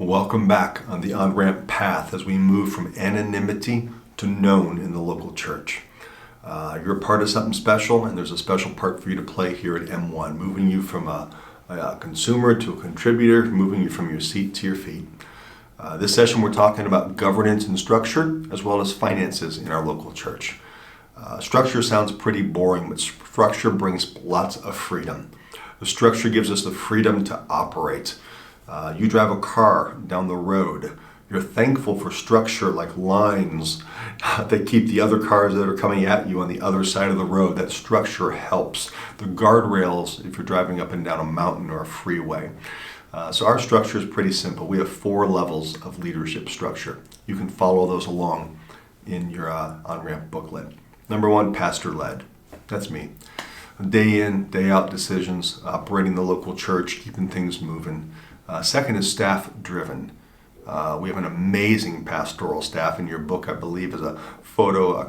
Welcome back on the on-ramp path as we move from anonymity to known in the local church. You're a part of something special, and there's a special part for you to play here at M1, moving you from a consumer to a contributor, moving you from your seat to your feet. This session we're talking about governance and structure, as well as finances in our local church. Structure sounds pretty boring, but structure brings lots of freedom. The structure gives us the freedom to operate. You drive a car down the road. You're thankful for structure like lines that keep the other cars that are coming at you on the other side of the road. That structure helps. The guardrails if you're driving up and down a mountain or a freeway. So our structure is pretty simple. We have 4 levels of leadership structure. You can follow those along in your on-ramp booklet. Number 1, pastor-led. That's me. Day in, day out decisions, operating the local church, keeping things moving. Second is staff-driven. We have an amazing pastoral staff. In your book, I believe, is a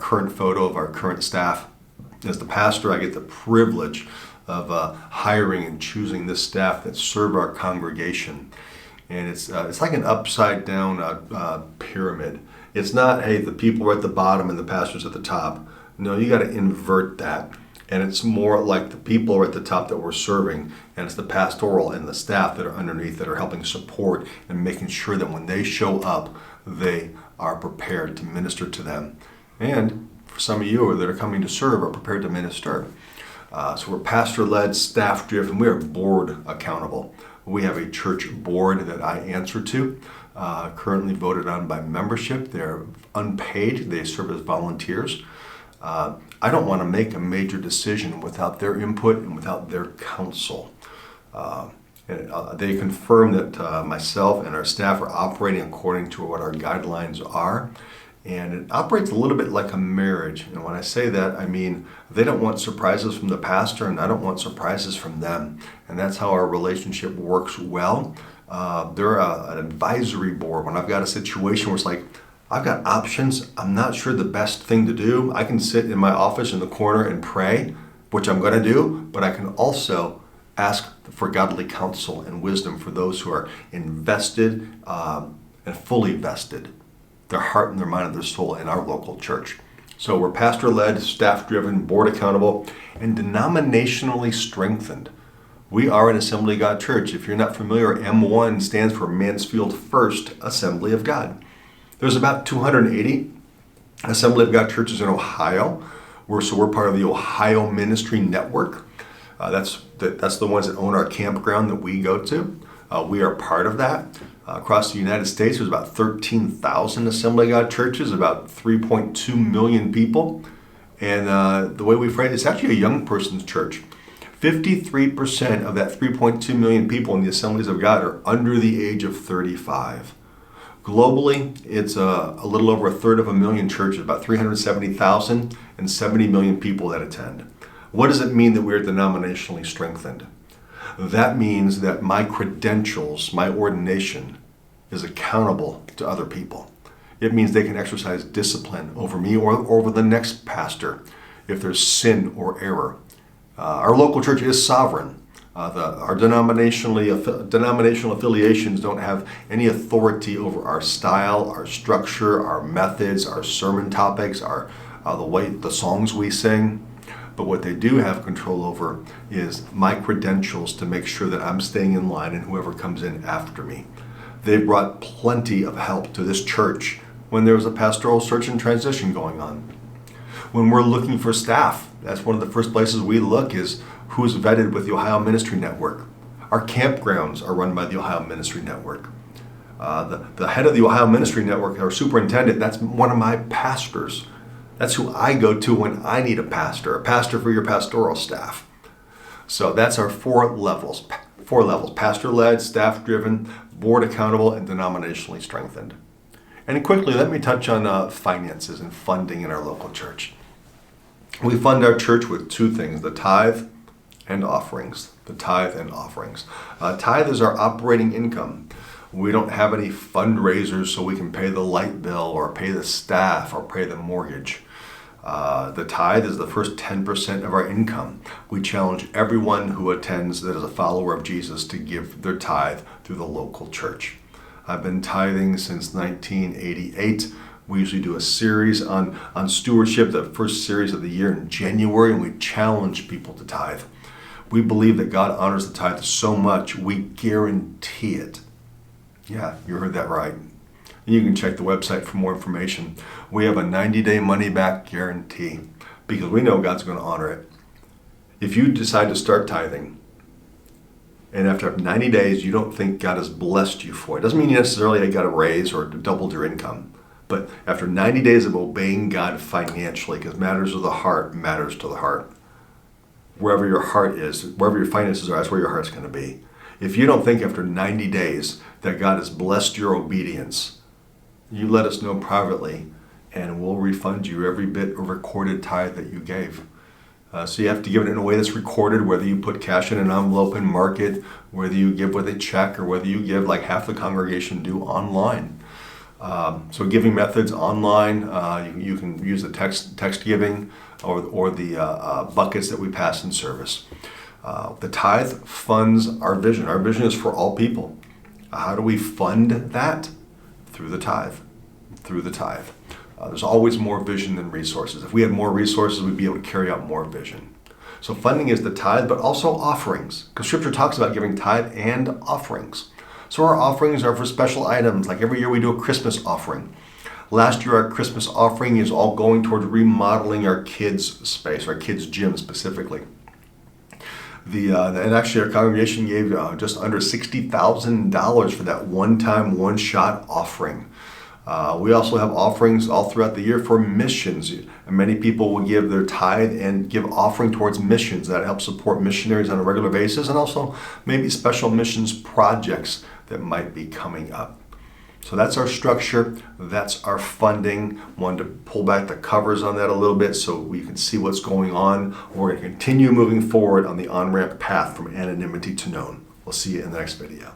current photo of our current staff. As the pastor, I get the privilege of hiring and choosing this staff that serve our congregation. And it's like an upside-down pyramid. It's not, hey, the people are at the bottom and the pastor's at the top. No, you got to invert that. And it's more like the people are at the top that we're serving, and it's the pastoral and the staff that are underneath that are helping support and making sure that when they show up, they are prepared to minister to them. And for some of you that are coming to serve are prepared to minister. So we're pastor-led, staff-driven. We are board accountable. We have a church board that I answer to, currently voted on by membership. They're unpaid. They serve as volunteers. I don't want to make a major decision without their input and without their counsel. They confirm that myself and our staff are operating according to what our guidelines are. And it operates a little bit like a marriage. And when I say that, I mean they don't want surprises from the pastor, and I don't want surprises from them. And that's how our relationship works well. They're an advisory board. When I've got a situation where it's like, I've got options, I'm not sure the best thing to do. I can sit in my office in the corner and pray, which I'm going to do, but I can also ask for godly counsel and wisdom for those who are invested and fully vested, their heart and their mind and their soul in our local church. So we're pastor-led, staff-driven, board accountable, and denominationally strengthened. We are an Assembly of God church. If you're not familiar, M1 stands for Mansfield First Assembly of God. There's about 280 Assembly of God churches in Ohio. We're part of the Ohio Ministry Network. That's the ones that own our campground that we go to. We are part of that. Across the United States, there's about 13,000 Assembly of God churches, about 3.2 million people. And the way we phrase it, it's actually a young person's church. 53% of that 3.2 million people in the Assemblies of God are under the age of 35. Globally, it's a little over 1/3 churches, about 370,000 and 70 million people that attend. What does it mean that we're denominationally strengthened? That means that my credentials, my ordination, is accountable to other people. It means they can exercise discipline over me or over the next pastor if there's sin or error. Our local church is sovereign. Our denominational affiliations don't have any authority over our style, our structure, our methods, our sermon topics, the songs we sing. But what they do have control over is my credentials to make sure that I'm staying in line and whoever comes in after me. They've brought plenty of help to this church when there was a pastoral search and transition going on. When we're looking for staff, that's one of the first places we look is who's vetted with the Ohio Ministry Network. Our campgrounds are run by the Ohio Ministry Network. The head of the Ohio Ministry Network, our superintendent, that's one of my pastors. That's who I go to when I need a pastor for your pastoral staff. So that's our 4 levels. 4 levels, pastor-led, staff-driven, board accountable, and denominationally strengthened. And quickly, let me touch on finances and funding in our local church. We fund our church with 2 things, the tithe and offerings. The tithe and offerings. Tithe is our operating income. We don't have any fundraisers so we can pay the light bill or pay the staff or pay the mortgage. The tithe is the first 10% of our income. We challenge everyone who attends that is a follower of Jesus to give their tithe through the local church. I've been tithing since 1988. We usually do a series on stewardship, the first series of the year in January, and we challenge people to tithe. We believe that God honors the tithe so much, we guarantee it. Yeah, you heard that right. You can check the website for more information. We have a 90-day money-back guarantee because we know God's going to honor it. If you decide to start tithing, and after 90 days you don't think God has blessed you for it, doesn't mean you necessarily got a raise or doubled your income. But after 90 days of obeying God financially, because matters of the heart matters to the heart. Wherever your heart is, wherever your finances are, that's where your heart's going to be. If you don't think after 90 days that God has blessed your obedience, you let us know privately, and we'll refund you every bit of recorded tithe that you gave. So you have to give it in a way that's recorded, whether you put cash in an envelope and mark it, whether you give with a check, or whether you give like half the congregation do online. So giving methods online, you can use the text giving or the buckets that we pass in service. The tithe funds our vision. Our vision is for all people. How do we fund that? Through the tithe. Through the tithe. There's always more vision than resources. If we had more resources, we'd be able to carry out more vision. So funding is the tithe, but also offerings, because Scripture talks about giving tithe and offerings. So our offerings are for special items, like every year we do a Christmas offering. Last year our Christmas offering is all going towards remodeling our kids' space, our kids' gym specifically. And actually our congregation gave just under $60,000 for that one-time, one-shot offering. We also have offerings all throughout the year for missions. And many people will give their tithe and give offering towards missions. That helps support missionaries on a regular basis, and also maybe special missions projects that might be coming up. So that's our structure. That's our funding. Wanted to pull back the covers on that a little bit so we can see what's going on. We're going to continue moving forward on the on-ramp path from anonymity to known. We'll see you in the next video.